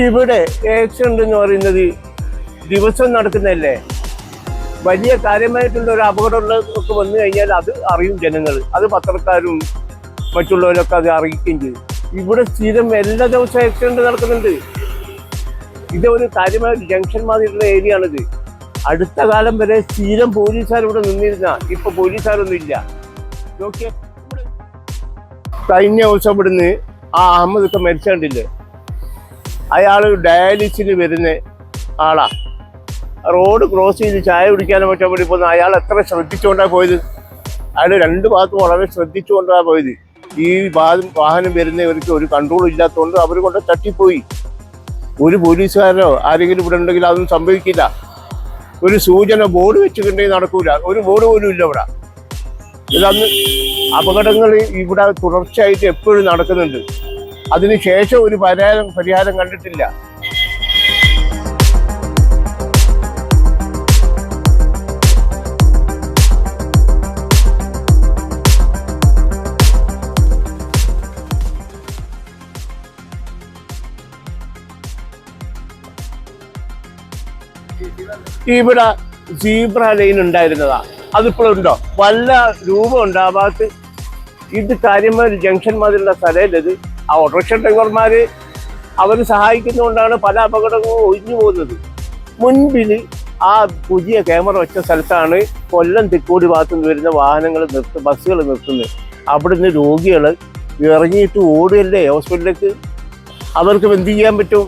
ഇവിടെ ആക്സിഡന്റ് എന്ന് പറയുന്നത് ദിവസം നടക്കുന്നതല്ലേ. വലിയ കാര്യമായിട്ടുള്ള ഒരു അപകടം ഒക്കെ വന്നു കഴിഞ്ഞാൽ അത് അറിയും ജനങ്ങൾ, അത് പത്രക്കാരും മറ്റുള്ളവരൊക്കെ അത് അറിയിക്കുകയും ചെയ്യും. ഇവിടെ സ്ഥിരം എല്ലാ ദിവസവും ആക്സിഡന്റ് നടക്കുന്നുണ്ട്. ഇതൊരു കാര്യമായ ജംഗ്ഷൻ മാതിരിയുള്ള ഏരിയ ആണിത്. അടുത്ത കാലം വരെ സ്ഥിരം പോലീസുകാരിവിടെ നിന്നിരുന്ന, ഇപ്പൊ പോലീസുകാരൊന്നും ഇല്ല. നോക്കിയ കഴിഞ്ഞ ദിവസം ഇവിടുന്ന് ആ അഹമ്മദ് ഒക്കെ മരിച്ചിട്ടില്ലേ, അയാൾ ഡയാലിസിന് വരുന്ന ആളാ. റോഡ് ക്രോസ് ചെയ്ത് ചായ കുടിക്കാനോ മറ്റോ വേണ്ടി പോകുന്ന അയാൾ എത്ര ശ്രദ്ധിച്ചുകൊണ്ടാണ് പോയത്. അയാൾ രണ്ട് ഭാഗത്തും വളരെ ശ്രദ്ധിച്ചുകൊണ്ടാണ് പോയത്. ഈ വാഹനം വരുന്നവർക്ക് ഒരു കൺട്രോൾ ഇല്ലാത്തതുകൊണ്ട് അവർ കൊണ്ട് തട്ടിപ്പോയി. ഒരു പോലീസുകാരോ ആരെങ്കിലും ഇവിടെ ഉണ്ടെങ്കിൽ അതൊന്നും സംഭവിക്കില്ല. ഒരു സൂചന ബോർഡ് വെച്ചിട്ടുണ്ടെങ്കിൽ നടക്കൂല. ഒരു ബോർഡ് പോലും ഇല്ല ഇവിടെ. ഇതന്ന് അപകടങ്ങൾ ഇവിടെ തുടർച്ചയായിട്ട് എപ്പോഴും നടക്കുന്നുണ്ട്. അതിനുശേഷം ഒരു പരിഹാരം കണ്ടിട്ടില്ല. ഇവിടെ സീബ്ര ലൈൻ ഉണ്ടായിരുന്നതാ, അതിപ്പോഴുണ്ടോ? വല്ല രൂപം ഉണ്ടാവാത്ത ഇത് കാര്യമായ ജംഗ്ഷൻ മാതിരിയുള്ള സ്ഥലമില്ലത്. ആ ഓട്ടോറിക്ഷ ഡ്രൈവർമാര് അവർ സഹായിക്കുന്നതുകൊണ്ടാണ് പല അപകടങ്ങളും ഒഴിഞ്ഞു പോകുന്നത്. മുൻപിൽ ആ പുതിയ ക്യാമറ വെച്ച സ്ഥലത്താണ് കൊല്ലം തിക്കോടി ഭാഗത്തുനിന്ന് വരുന്ന വാഹനങ്ങൾ ബസ്സുകൾ നിർത്തുന്നത്. അവിടുന്ന് രോഗികൾ ഇറങ്ങിയിട്ട് ഓടുകയല്ലേ ഹോസ്പിറ്റലിലേക്ക്. അവർക്ക് എന്ത് ചെയ്യാൻ പറ്റും?